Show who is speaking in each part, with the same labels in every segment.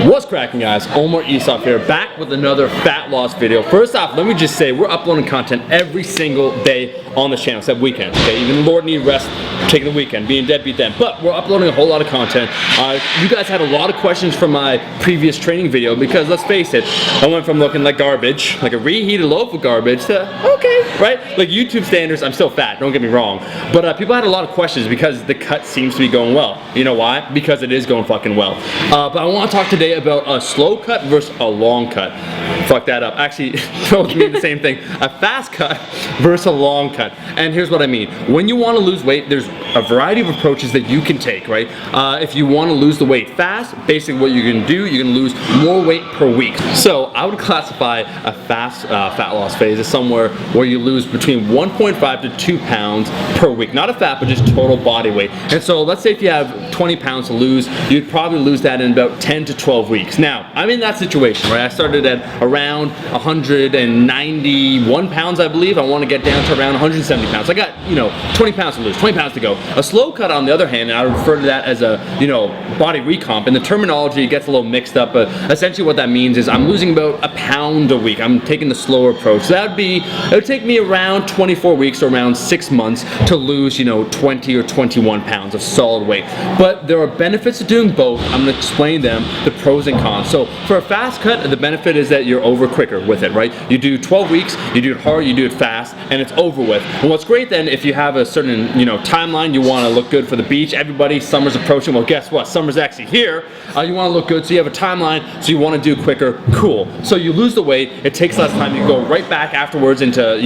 Speaker 1: What's cracking, guys? Omar Isaf here, back with another fat loss video. First off, let me just say we're uploading content every single day on this channel, except weekends. Okay, even Lord need rest, taking the weekend, being deadbeat then. But we're uploading a whole lot of content. You guys had a lot of questions from my previous training video because let's face it, I went from looking like garbage, like a reheated loaf of garbage, to okay, right? Like YouTube standards, I'm still fat. Don't get me wrong. But people had a lot of questions because the cut seems to be going well. You know why? Because it is going fucking well. But I want to talk today about a slow cut versus a long cut. Fuck that up. Actually, both mean the same thing. A fast cut versus a long cut. And here's what I mean. When you want to lose weight, there's a variety of approaches that you can take, right? If you want to lose the weight fast, basically what you're going to do, you're going to lose more weight per week. So I would classify a fast fat loss phase as somewhere where you lose between 1.5 to 2 pounds per week. Not a fat, but just total body weight. And so let's say if you have 20 pounds to lose, you'd probably lose that in about 10 to 12 weeks. Now, I'm in that situation, right? I started at around 191 pounds, I believe. I want to get down to around 170 pounds. I got, 20 pounds to lose, 20 pounds to go. A slow cut, on the other hand, and I refer to that as a, body recomp. And the terminology gets a little mixed up, but essentially what that means is I'm losing about a pound a week. I'm taking the slower approach. So it would take me around 24 weeks or around 6 months to lose, 20 or 21 pounds of solid weight. But there are benefits to doing both. I'm going to explain them, the pros and cons. So for a fast cut, the benefit is that you're over quicker with it, right? You do 12 weeks, you do it hard, you do it fast, and it's over with. And what's great then, if you have a certain, timeline, you want to look good for the beach. Everybody, summer's approaching. Well, guess what? Summer's actually here. You want to look good, so you have a timeline, so you want to do quicker. Cool. So you lose the weight. It takes less time. You go right back afterwards into,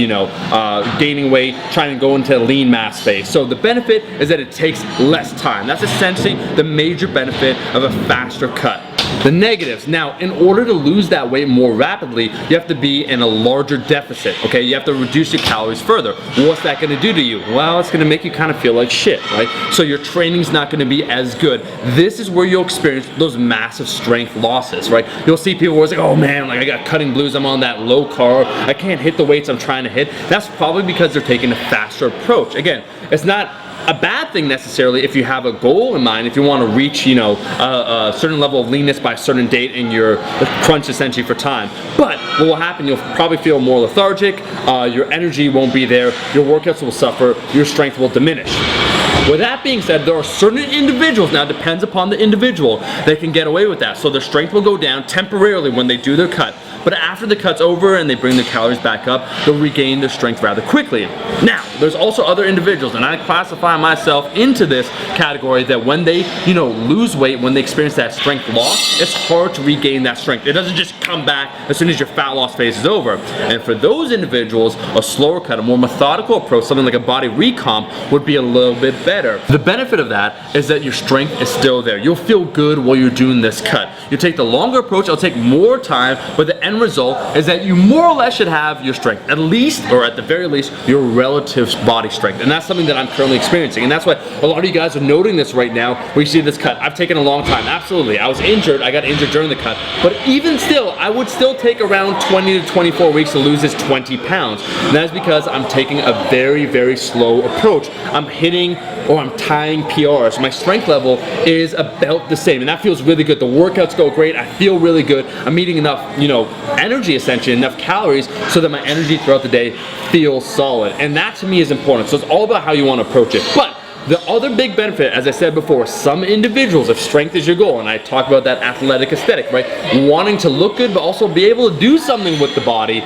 Speaker 1: gaining weight, trying to go into lean mass phase. So the benefit is that it takes less time. That's essentially the major benefit of a faster cut. The negatives. Now, in order to lose that weight more rapidly, you have to be in a larger deficit, okay? You have to reduce your calories further. What's that gonna do to you? Well, it's gonna make you kind of feel like shit, right? So your training's not gonna be as good. This is where you'll experience those massive strength losses, right? You'll see people where it's like, oh man, like I got cutting blues, I'm on that low carb, I can't hit the weights I'm trying to hit. That's probably because they're taking a faster approach. Again, it's not a bad thing necessarily if you have a goal in mind, if you want to reach, a certain level of leanness by a certain date and you're crunched essentially for time. But what will happen, you'll probably feel more lethargic, your energy won't be there, your workouts will suffer, your strength will diminish. With that being said, there are certain individuals, now it depends upon the individual, that can get away with that. So their strength will go down temporarily when they do their cut. But after the cut's over and they bring their calories back up, they'll regain their strength rather quickly. Now, there's also other individuals, and I classify myself into this category, that when they, lose weight, when they experience that strength loss, it's hard to regain that strength. It doesn't just come back as soon as your fat loss phase is over. And for those individuals, a slower cut, a more methodical approach, something like a body recomp, would be a little bit better. The benefit of that is that your strength is still there. You'll feel good while you're doing this cut. You take the longer approach, it'll take more time, but the end result is that you more or less should have your strength, at least, or at the very least, your relative body strength. And that's something that I'm currently experiencing. And that's why a lot of you guys are noting this right now, where you see this cut. I've taken a long time, absolutely. I was injured, I got injured during the cut. But even still, I would still take around 20 to 24 weeks to lose this 20 pounds. And that is because I'm taking a very, very slow approach. I'm hitting or I'm tying PRs. My strength level is about the same, and that feels really good. The workouts go great. I feel really good. I'm eating enough, energy essentially, enough calories, so that my energy throughout the day feels solid. And that to me is important. So it's all about how you want to approach it. But the other big benefit, as I said before, some individuals, if strength is your goal, and I talk about that athletic aesthetic, right? Wanting to look good, but also be able to do something with the body,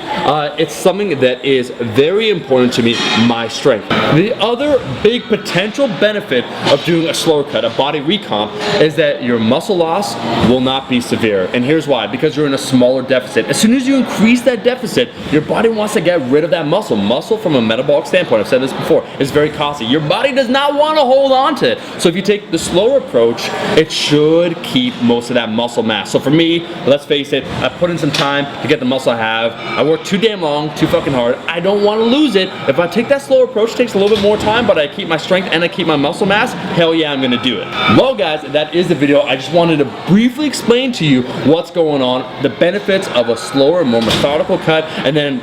Speaker 1: it's something that is very important to me, my strength. The other big potential benefit of doing a slower cut, a body recomp, is that your muscle loss will not be severe. And here's why, because you're in a smaller deficit. As soon as you increase that deficit, your body wants to get rid of that muscle. Muscle, from a metabolic standpoint, I've said this before, is very costly. Your body does not want to hold on to it. So if you take the slower approach, it should keep most of that muscle mass. So for me, let's face it, I put in some time to get the muscle I have. I work too damn long, too fucking hard. I don't want to lose it. If I take that slower approach, it takes a little bit more time, but I keep my strength and I keep my muscle mass, hell yeah, I'm gonna do it. Well guys, that is the video. I just wanted to briefly explain to you what's going on, the benefits of a slower, more methodical cut, and then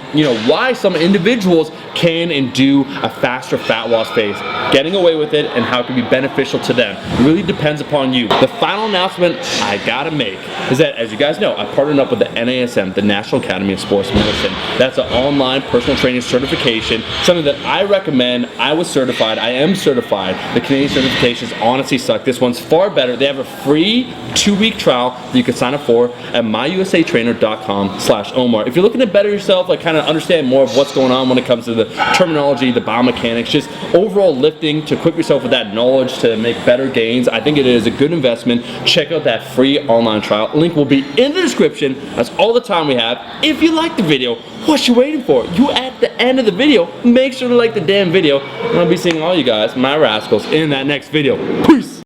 Speaker 1: why some individuals can and do a faster fat loss phase. Getting away with it with it and how it can be beneficial to them. It really depends upon you. The final announcement I gotta make is that, as you guys know, I partnered up with the NASM, the National Academy of Sports Medicine. That's an online personal training certification, something that I recommend. I was certified, I am certified. The Canadian certifications honestly suck. This one's far better. They have a free 2-week trial that you can sign up for at myusatrainer.com/Omar. If you're looking to better yourself, like kind of understand more of what's going on when it comes to the terminology, the biomechanics, just overall lifting, to equip yourself with that knowledge to make better gains, I think it is a good investment. Check out that free online trial. Link will be in the description. That's all the time we have. If you like the video, what you waiting for? You at the end of the video, make sure to like the damn video. And I'll be seeing all you guys, my rascals, in that next video. Peace!